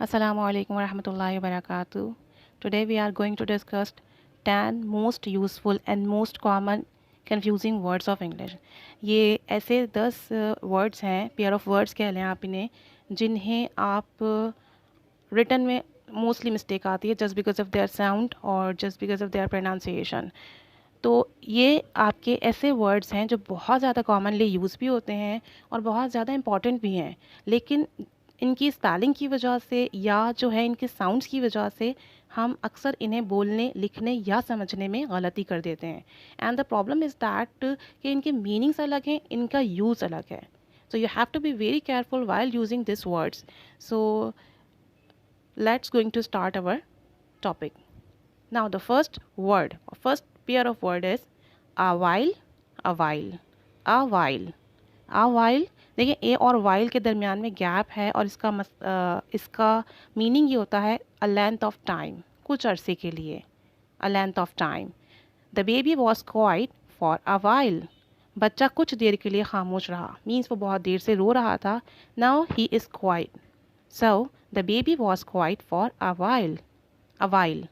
Assalamu alaikum warahmatullahi wabarakatuh. Today we are going to discuss 10 most useful and most common confusing words of English. ये ऐसे 10 words हैं, pair of words कह लें आप इन्हें, जिन्हें आप रिटन में मोस्टली मिस्टेक आती है just because of their sound और just because of their pronunciation. तो ये आपके ऐसे वर्ड्स हैं जो बहुत ज़्यादा कॉमनली यूज़ भी होते हैं और बहुत ज़्यादा इंपॉर्टेंट भी हैं, लेकिन इनकी स्पेलिंग की वजह से या जो है इनके साउंड्स की वजह से हम अक्सर इन्हें बोलने, लिखने या समझने में गलती कर देते हैं। And the problem is that कि इनके मीनिंग्स अलग हैं, इनका यूज़ अलग है। So you have to be very careful while using this words. So let's going to start our topic. Now the first word, first pair of word is a while, a while, a while, a while। देखिए ए और while के दरमियान में gap है और इसका meaning ये होता है अ लेंथ ऑफ टाइम, कुछ अरसे के लिए, a length of time. The baby was quiet for a while. बच्चा कुछ देर के लिए खामोश रहा, मीन्स वो बहुत देर से रो रहा था। Now he is quite, so the baby was quiet for a while, a while.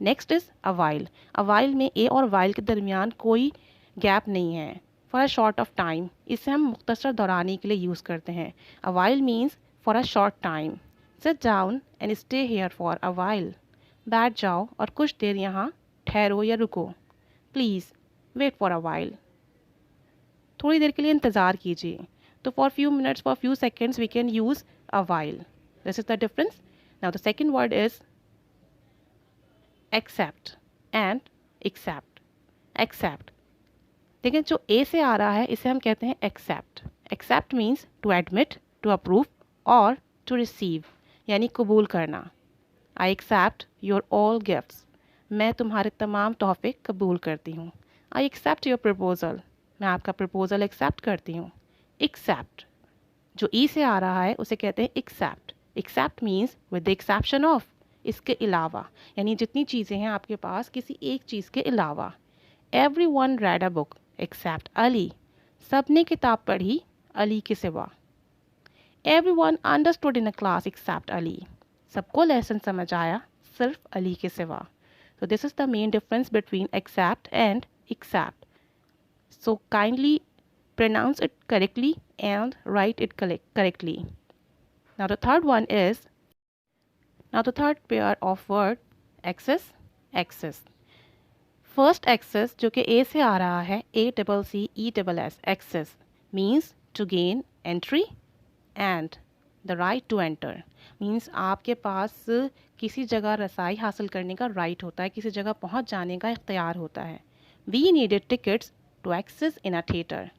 Next is a while. A while में ए और वाइल के दरमियान कोई गैप नहीं है। For a short of time, इसे हम मुख्तसर दौरानी के लिए यूज़ करते हैं। A while means for a short time. Sit down and stay here for a while. बैठ जाओ और कुछ देर यहाँ ठहरो या रुको। Please wait for a while. थोड़ी देर के लिए इंतज़ार कीजिए। तो for few minutes, for few seconds we can use a while. This is the difference. Now the second word is accept and except. Accept, देखिए जो ए से आ रहा है इसे हम कहते हैं accept. Accept means to admit, to approve और टू रिसीव, यानी कबूल करना। I accept your all gifts, मैं तुम्हारे तमाम तोहफे कबूल करती हूँ। आई एक्सेप्ट योर प्रपोज़ल, मैं आपका प्रपोज़ल एक्सेप्ट करती हूँ। एक्सेप्ट, जो ई से आ रहा है उसे कहते हैं accept. Accept means with the exception of, इसके अलावा, यानी जितनी चीज़ें हैं आपके पास किसी एक चीज़ के अलावा। Everyone read a book except Ali, सब ने किताब पढ़ी अली के सिवा। Everyone understood in a class except Ali, सबको लेसन समझ आया सिर्फ अली के सिवा। So this is the main difference between accept and accept. So kindly pronounce it correctly and write it correctly. Now the third one is, now the third pair of word access, access. First access जो कि A से आ रहा है, A double C E double S, access means to gain entry and the right to enter. Means आपके पास किसी जगह रसाई हासिल करने का राइट होता है, किसी जगह पहुंच जाने का इख्तियार होता है। We needed tickets to access in a theatre,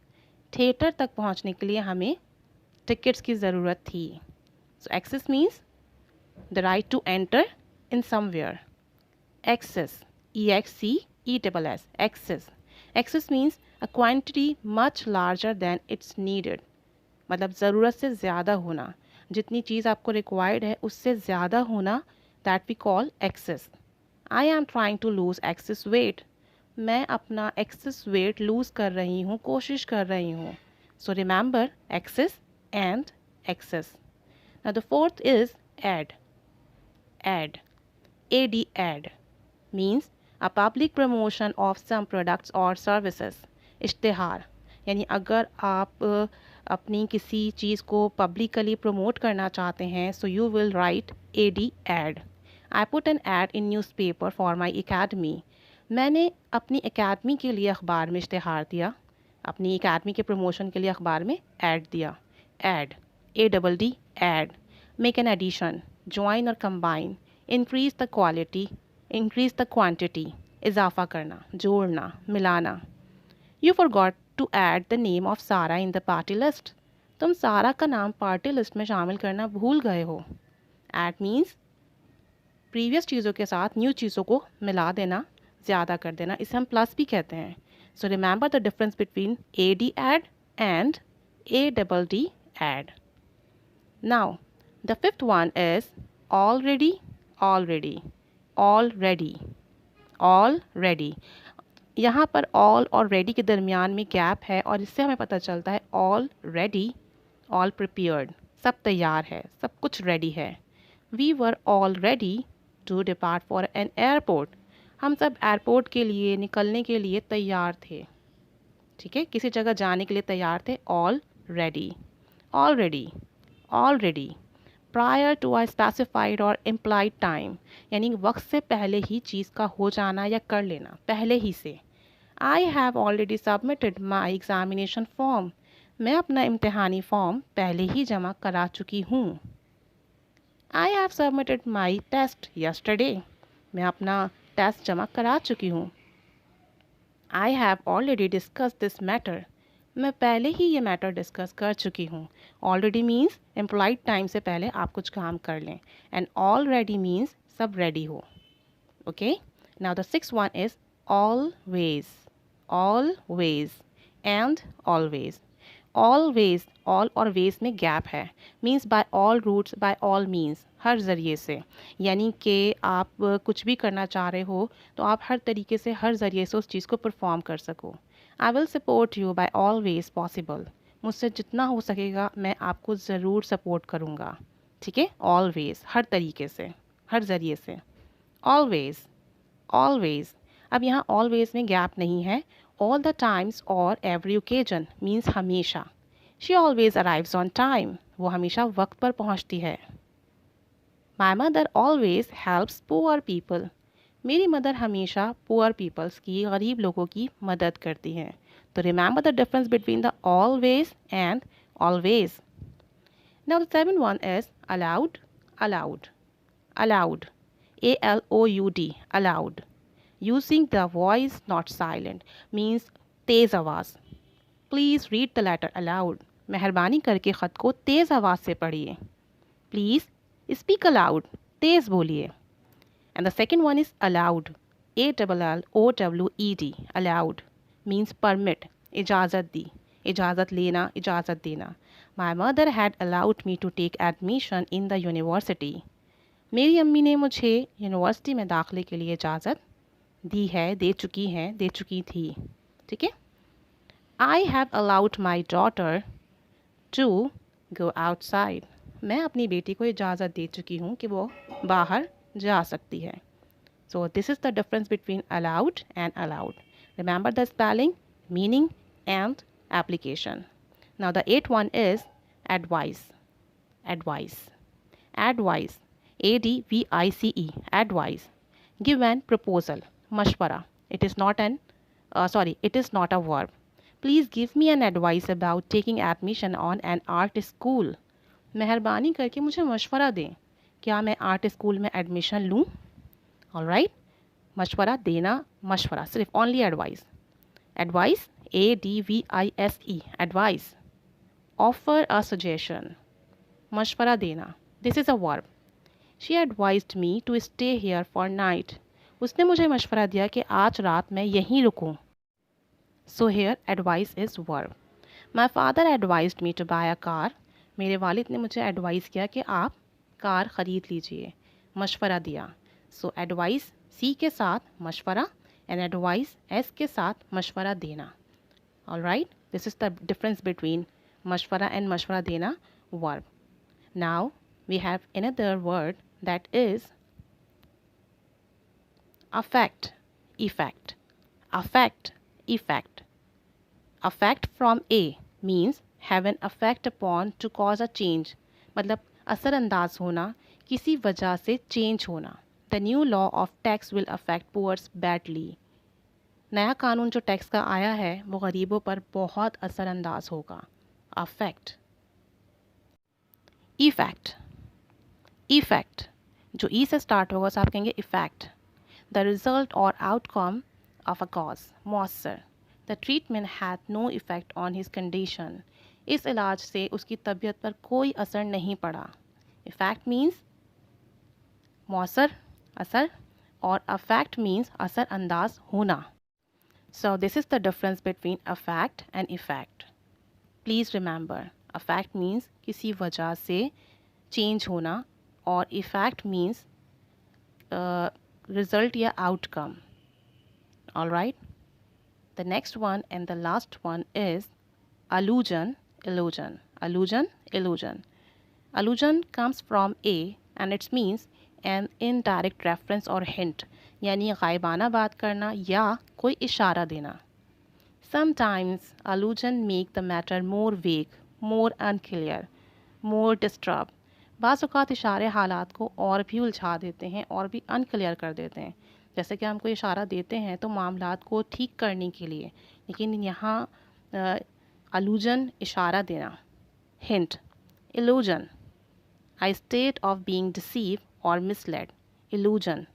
theatre तक पहुंचने के लिए हमें टिकट्स की ज़रूरत थी। So access means the right to enter in somewhere. Access, EXCESS, excess. Excess means a quantity much larger than it's needed. मतलब ज़रूरत से ज़्यादा होना, जितनी चीज़ आपको रिक्वायर्ड है उससे ज़्यादा होना, that we call excess. I am trying to lose excess weight. मैं अपना excess weight lose कर रही हूँ, कोशिश कर रही हूँ. So remember excess and excess. Now the fourth is add. Add. AD, add means a public promotion of some products or services. इश्तिहार, यानी अगर आप अपनी किसी चीज़ को पब्लिकली प्रमोट करना चाहते हैं, so you will write AD, ad. I put an ad in newspaper for my academy, मैंने अपनी एकेडमी के लिए अखबार में इश्तिहार दिया, अपनी एकेडमी के प्रमोशन के लिए अखबार में ऐड दिया। Add, ADD, add. Make an addition, join और combine. Increase the quality, increase the quantity, इजाफा करना, जोड़ना, मिलाना। You forgot to add the name of Sara in the party list, तुम सारा का नाम पार्टी लिस्ट में शामिल करना भूल गए हो। ऐड मीन्स प्रीवियस चीज़ों के साथ न्यू चीज़ों को मिला देना, ज़्यादा कर देना, इसे हम प्लस भी कहते हैं। So remember the difference between AD add and ADD add. Now the fifth one is already, already, already, already. यहाँ पर ऑल और रेडी के दरमियान में गैप है और इससे हमें पता चलता है ऑल रेडी, ऑल प्रिपेयर्ड, सब तैयार है, सब कुछ रेडी है। We were all ready to depart for an airport. हम सब एयरपोर्ट के लिए निकलने के लिए तैयार थे। ठीक है, किसी जगह जाने के लिए तैयार थे। All ready, already, already, prior to a specified और इम्प्लाइड टाइम, यानी वक्त से पहले ही चीज़ का हो जाना या कर लेना, पहले ही से। आई have already submitted my examination form, मैं अपना इम्तहानी फॉर्म पहले ही जमा करा चुकी हूँ। I have submitted my test yesterday, मैं अपना टेस्ट जमा करा चुकी हूँ। I have already discuss this matter, मैं पहले ही ये मैटर डिस्कस कर चुकी हूँ। ऑलरेडी मीन्स एम्प्लॉयड टाइम से पहले आप कुछ काम कर लें, एंड ऑलरेडी मीन्स सब रेडी हो। Okay, now the six one is always, always and always. Always, all और वेज में गैप है, means by all routes, by all means, हर ज़रिए से, यानी कि आप कुछ भी करना चाह रहे हो तो आप हर तरीके से, हर ज़रिए से उस चीज़ को परफॉर्म कर सको। I will support you by all ways possible, मुझसे जितना हो सकेगा मैं आपको ज़रूर सपोर्ट करूँगा। ठीक है, ऑलवेज, हर तरीके से, हर ज़रिए से। ऑलवेज, ऑलवेज, अब यहाँ ऑलवेज में गैप नहीं है। ऑल द टाइम्स और एवरी ओकेजन मीन्स हमेशा। She always arrives on time, वो हमेशा वक्त पर पहुँचती है। My mother always helps poor people, मेरी मदर हमेशा पुअर पीपल्स की, गरीब लोगों की मदद करती हैं। तो remember the difference between the always and always. Now the seven one is allowed, allowed, allowed, ALOUD, allowed. Using the voice not silent means तेज़ आवाज़। Please read the letter allowed, मेहरबानी करके ख़त को तेज़ आवाज़ से पढ़िए। प्लीज़ स्पीक अलाउड, तेज़ बोलिए। And the second one is allowed, ALLOWED, allowed means permit, इजाज़त दी, इजाज़त लेना, इजाज़त देना। My mother had allowed me to take admission in the university, मेरी अम्मी ने मुझे यूनिवर्सिटी में दाखिले के लिए इजाज़त दी है, दे चुकी हैं, दे चुकी थी। ठीक है, I have allowed my daughter to go outside, मैं अपनी बेटी को इजाज़त दे चुकी हूँ कि वो बाहर जा सकती है। So this is the difference between aloud and allowed. Remember the spelling, meaning and application. Now the eight one is advice, advice, advice, ADVICE, advice. Give an proposal, मशवरा, it is not an it is not a verb. Please give me an advice about taking admission on an art school, मेहरबानी करके मुझे मशवरा दें, क्या मैं art school में admission लूँ। ऑल राइट, मशवरा देना, मशवरा सिर्फ, only advice. Advice, ADVISE, advice. Offer a suggestion, मशवरा देना, this is a verb. She advised me to stay here for night, उसने मुझे मशवरा दिया कि आज रात मैं यहीं रुकूं। So here advice is verb. My father advised me to buy a car, मेरे वालिद ने मुझे एडवाइस किया कि आप कार ख़रीद लीजिए, मशवरा दिया। सो एडवाइस सी के साथ मशवरा, एंड एडवाइस एस के साथ मशवरा देना। All right, this is the difference between मशवरा एंड मशवरा देना, verb. Now we have another word that is affect, effect, affect, effect. Affect from A means have an effect upon to cause a change, मतलब असरअंदाज होना, किसी वजह से change होना। The new law of tax will affect poor badly. नया कानून जो tax का आया है वो गरीबों पर बहुत असरअंदाज होगा। Affect. Effect, effect, जो E से स्टार्ट होगा, आप कहेंगे effect. The result or outcome of a cause, मौसर। The treatment had no effect on his condition, इस इलाज से उसकी तबीयत पर कोई असर नहीं पड़ा। Effect means मौसर, असर, और affect means असरअंदाज होना। So this is the difference between affect and effect. Please remember, affect means किसी वजह से चेंज होना, और effect means result या outcome. All right, the next one and the last one is allusion, illusion, allusion, illusion. Allusion comes from A, and it's means an indirect reference और hint, यानी गायबाना बात करना या कोई इशारा देना. Sometimes allusion make the matter more वेग, मोर unclear, मोर disturb. बाज़ औक़ात इशारे हालात को और भी उलझा देते हैं और भी अनक्लियर कर देते हैं. जैसे कि हम कोई इशारा देते हैं तो मामलात को ठीक करने के लिए, लेकिन यहाँ allusion इशारा देना. Hint, illusion, a state of being deceived or misled. Illusion.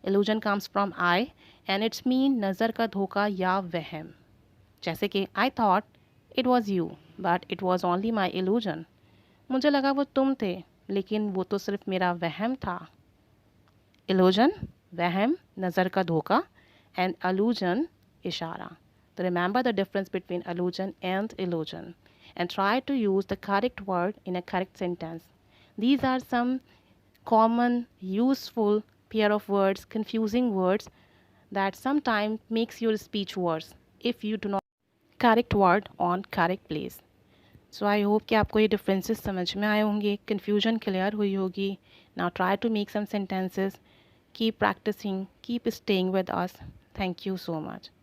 Illusion comes from I and it's mean नज़र का धोखा या वहम. जैसे कि I thought it was you but it was only my illusion. मुझे लगा वो तुम थे लेकिन वो तो सिर्फ मेरा वहम था. Illusion, वहम, नज़र का धोखा, and allusion, इशारा. So remember the difference between allusion and illusion and try to use the correct word in a correct sentence. These are some common, useful pair of words, confusing words that sometimes makes your speech worse if you do not correct word on correct place. So I hope कि आपको ये differences समझ में आए होंगे, confusion clear हुई होगी. Now try to make some sentences. Keep practicing, keep staying with us. Thank you so much.